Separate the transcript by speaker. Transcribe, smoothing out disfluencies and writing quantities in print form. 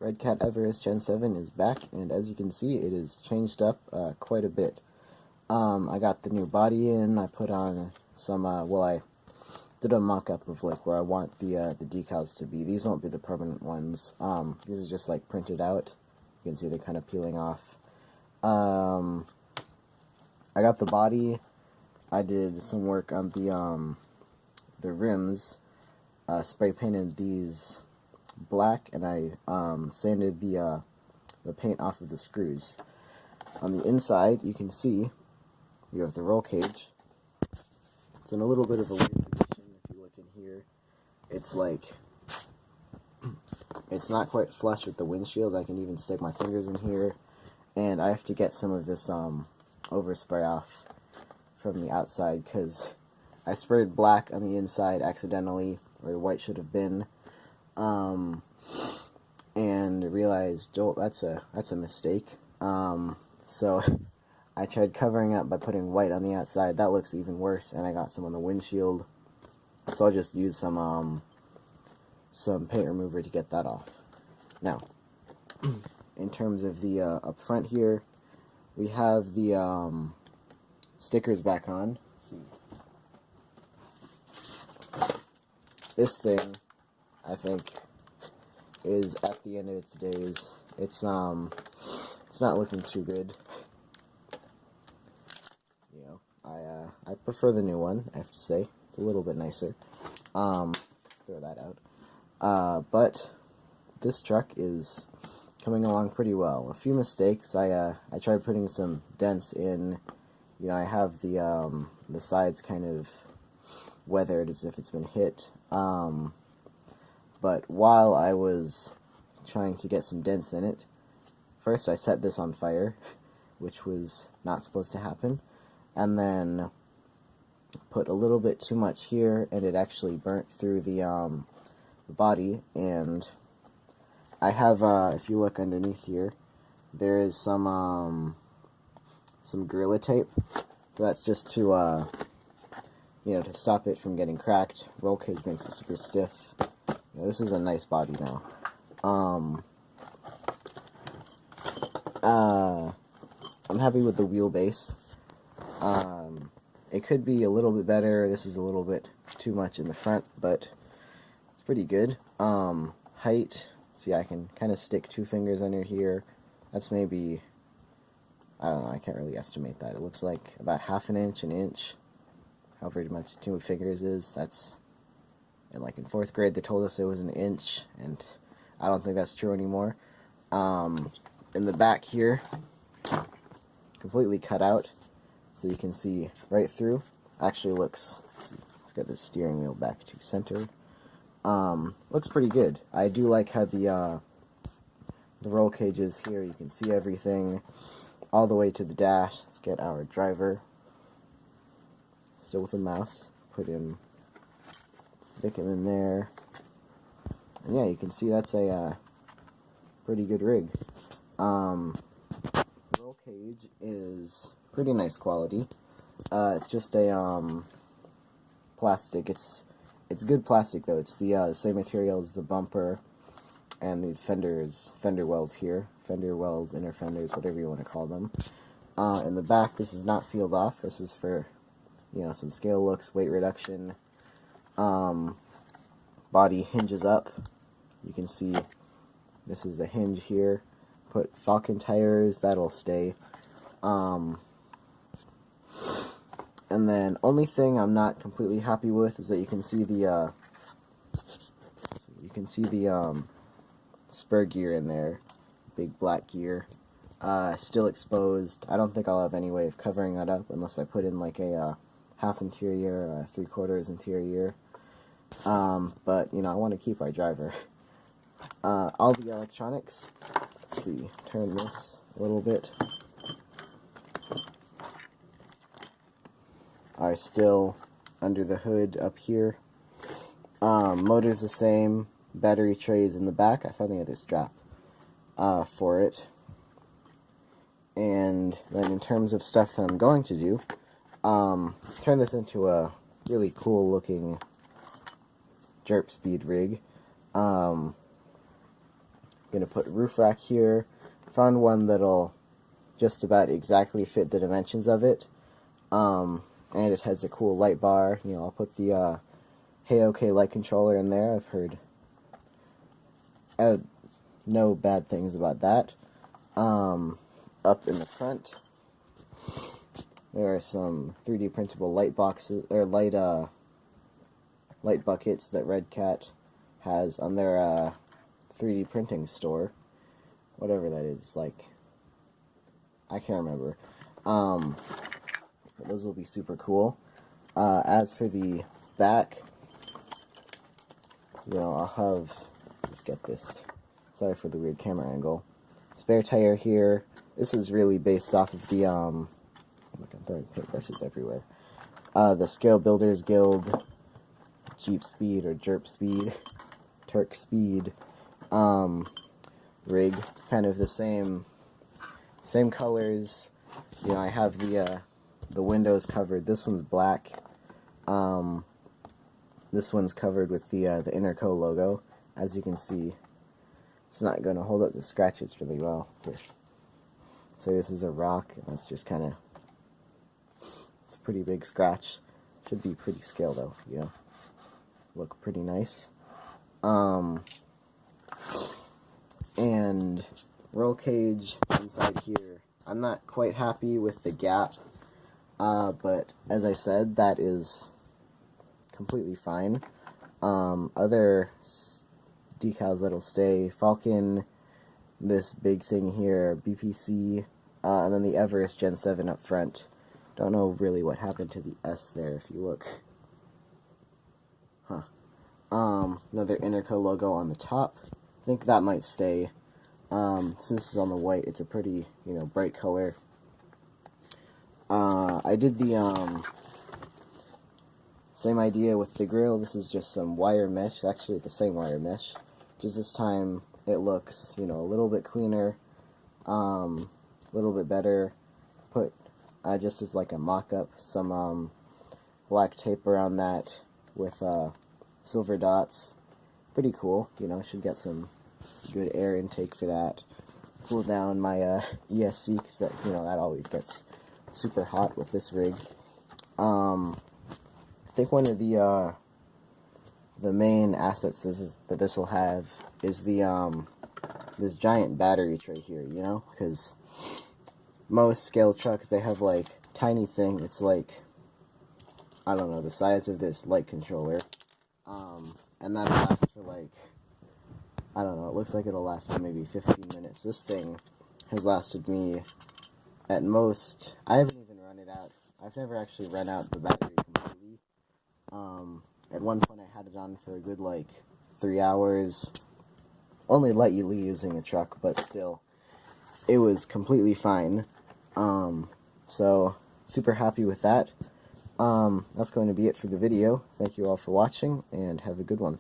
Speaker 1: Redcat Everest Gen 7 is back, and as you can see, it is changed up quite a bit. I got the new body in, I put on some, I did a mock-up of like where I want the decals to be. These won't be the permanent ones. These are just like printed out. You can see they're kind of peeling off. I got the body. I did some work on the rims. Spray painted these black, and I sanded the paint off of the screws. On the inside, you can see you have the roll cage. It's in a little bit of a weird position. If you look in here, it's like it's not quite flush with the windshield. I can even stick my fingers in here, and I have to get some of this overspray off from the outside because I sprayed black on the inside accidentally, where the white should have been, and realized, oh, that's a mistake. So I tried covering up by putting white on the outside. That looks even worse, and I got some on the windshield. So I'll just use some paint remover to get that off. Now, in terms of the up front here, we have the stickers back on. Let's see. This thing, I think, is at the end of its days. It's not looking too good. You know, I prefer the new one, I have to say. It's a little bit nicer. Throw that out. But this truck is coming along pretty well. A few mistakes. I tried putting some dents in. You know, I have the sides kind of weathered as if it's been hit. But while I was trying to get some dents in it, first I set this on fire, which was not supposed to happen, and then put a little bit too much here, and it actually burnt through the body. And I have, if you look underneath here, there is some Gorilla Tape. So that's just to you know, to stop it from getting cracked. Roll cage makes it super stiff. You know, this is a nice body now. I'm happy with the wheelbase. It could be a little bit better. This is a little bit too much in the front, but it's pretty good. Height, see, I can kind of stick 2 fingers under here. That's maybe, I don't know, I can't really estimate that. It looks like about half an inch, however much 2 fingers is. That's, and like in 4th grade they told us it was an inch, and I don't think that's true anymore. In the back here, completely cut out, so you can see right through. Actually looks, let's get the steering wheel back to center. Looks pretty good. I do like how the roll cage is here. You can see everything all the way to the dash. Let's get our driver. Still with the mouse. Stick him in there. And yeah, you can see that's a pretty good rig. Roll cage is pretty nice quality. It's just a plastic. It's good plastic though. It's the same material as the bumper and these fender wells here. Fender wells, inner fenders, whatever you want to call them. In the back, this is not sealed off. This is for, you know, some scale looks, weight reduction. Body hinges up. You can see this is the hinge here. Put Falcon tires, that'll stay. And then only thing I'm not completely happy with is that you can see the spur gear in there, big black gear, still exposed. I don't think I'll have any way of covering that up unless I put in like a half interior, 3/4 interior. But you know, I want to keep our driver. All the electronics, let's see, turn this a little bit, are still under the hood up here. Motor's the same, battery tray is in the back. I found the other strap for it. And then in terms of stuff that I'm going to do, turn this into a really cool looking Jeepspeed rig. going to put a roof rack here. Found one that'll just about exactly fit the dimensions of it. And it has a cool light bar. You know, I'll put the Hey OK light controller in there. I've heard no bad things about that. Up in the front, there are some 3D printable light boxes, or light buckets that Redcat has on their 3D printing store. Whatever that is, like, I can't remember. But those will be super cool. As for the back, you know, I'll have, let's get this, sorry for the weird camera angle, spare tire here. This is really based off of the, look, I'm throwing paintbrushes everywhere, the Scale Builders Guild Jeepspeed or Jeepspeed, Turk Speed rig, kind of the same colors. You know, I have the windows covered. This one's black. This one's covered with the Interco logo. As you can see, it's not going to hold up the scratches really well. Here. So this is a rock, and that's just kind of, it's a pretty big scratch. Should be pretty scale though, you know. Look pretty nice. And roll cage inside here. I'm not quite happy with the gap, but as I said, that is completely fine. Other decals that'll stay: Falcon, this big thing here, BPC, and then the Everest Gen 7 up front. Don't know really what happened to the S there if you look. Huh. Another Interco logo on the top. I think that might stay. Since this is on the white, it's a pretty, you know, bright color. I did the same idea with the grill. This is just some wire mesh, actually the same wire mesh, just this time it looks, you know, a little bit cleaner, a little bit better. Put just as like a mock-up, some black tape around that with silver dots. Pretty cool, you know, should get some good air intake for that. Cool down my ESC, because that, you know, that always gets super hot with this rig. I think one of the main assets this will have is the this giant battery tray here, you know, because most scale trucks, they have like tiny thing. It's like, I don't know, the size of this light controller, and that'll last for like, I don't know, it looks like it'll last for maybe 15 minutes. This thing has lasted me at most, I haven't even run it out. I've never actually run out the battery completely. At one point I had it on for a good like 3 hours, only lightly using the truck, but still, it was completely fine. So super happy with that. That's going to be it for the video. Thank you all for watching, and have a good one.